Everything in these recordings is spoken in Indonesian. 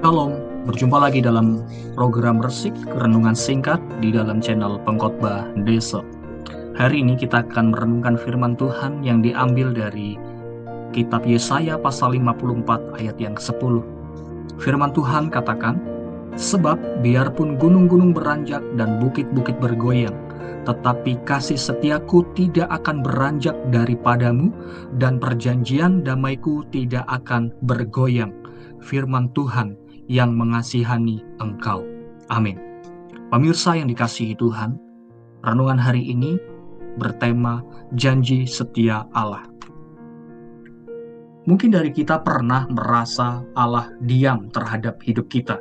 Shalom, berjumpa lagi dalam program Resik Renungan Singkat di dalam channel Pengkhotbah Desa. Hari ini kita akan merenungkan firman Tuhan yang diambil dari kitab Yesaya pasal 54 ayat yang ke-10. Firman Tuhan katakan, "Sebab biarpun gunung-gunung beranjak dan bukit-bukit bergoyang, tetapi kasih setiaku tidak akan beranjak daripadamu, dan perjanjian damaiku tidak akan bergoyang. Firman Tuhan yang mengasihani engkau." Amin. Pemirsa yang dikasihi Tuhan, renungan hari ini bertema janji setia Allah. Mungkin dari kita pernah merasa Allah diam terhadap hidup kita.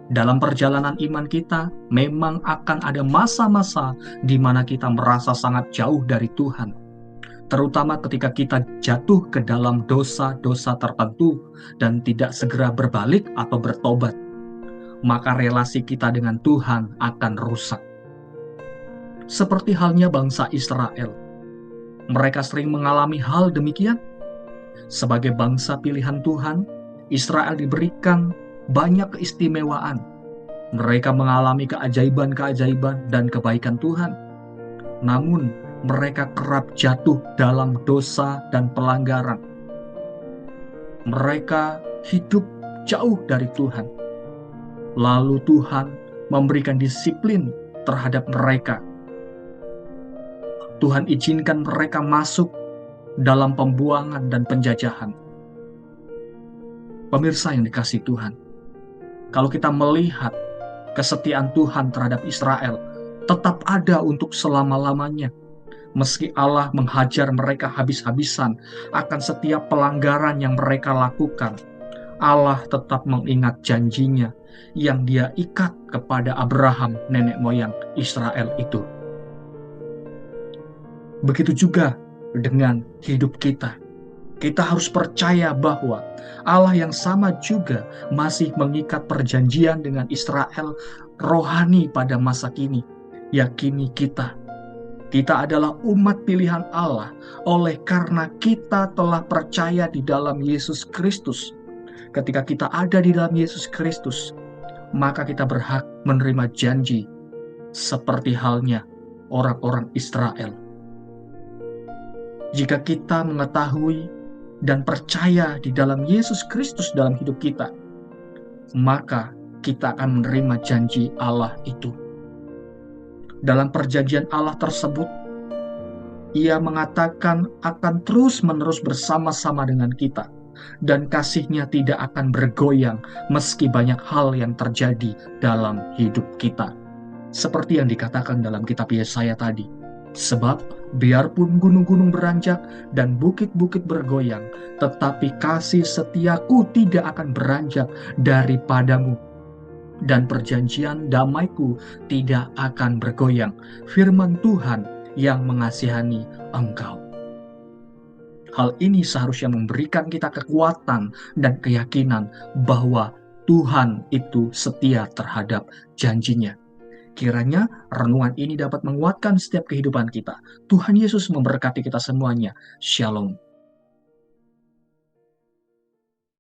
Dalam perjalanan iman kita, memang akan ada masa-masa di mana kita merasa sangat jauh dari Tuhan. Terutama ketika kita jatuh ke dalam dosa-dosa tertentu dan tidak segera berbalik atau bertobat, maka relasi kita dengan Tuhan akan rusak. Seperti halnya bangsa Israel, mereka sering mengalami hal demikian. Sebagai bangsa pilihan Tuhan, Israel diberikan banyak keistimewaan. Mereka mengalami keajaiban-keajaiban dan kebaikan Tuhan. Namun, mereka kerap jatuh dalam dosa dan pelanggaran. Mereka hidup jauh dari Tuhan. Lalu Tuhan memberikan disiplin terhadap mereka. Tuhan izinkan mereka masuk dalam pembuangan dan penjajahan. Pemirsa yang dikasihi Tuhan, kalau kita melihat kesetiaan Tuhan terhadap Israel tetap ada untuk selama-lamanya. Meski Allah menghajar mereka habis-habisan akan setiap pelanggaran yang mereka lakukan, Allah tetap mengingat janjinya yang Dia ikat kepada Abraham, nenek moyang Israel itu. Begitu juga dengan hidup kita. Kita harus percaya bahwa Allah yang sama juga masih mengikat perjanjian dengan Israel rohani pada masa kini. Yakini kita adalah umat pilihan Allah oleh karena kita telah percaya di dalam Yesus Kristus. Ketika kita ada di dalam Yesus Kristus, maka kita berhak menerima janji seperti halnya orang-orang Israel. Jika kita mengetahui dan percaya di dalam Yesus Kristus dalam hidup kita, maka kita akan menerima janji Allah itu. Dalam perjanjian Allah tersebut, Ia mengatakan akan terus-menerus bersama-sama dengan kita, dan kasih-Nya tidak akan bergoyang meski banyak hal yang terjadi dalam hidup kita. Seperti yang dikatakan dalam kitab Yesaya tadi, "Sebab biarpun gunung-gunung beranjak dan bukit-bukit bergoyang, tetapi kasih setiaku tidak akan beranjak daripadamu, dan perjanjian damaiku tidak akan bergoyang. Firman Tuhan yang mengasihani engkau." Hal ini seharusnya memberikan kita kekuatan dan keyakinan bahwa Tuhan itu setia terhadap janjinya. Kiranya renungan ini dapat menguatkan setiap kehidupan kita. Tuhan Yesus memberkati kita semuanya. Shalom.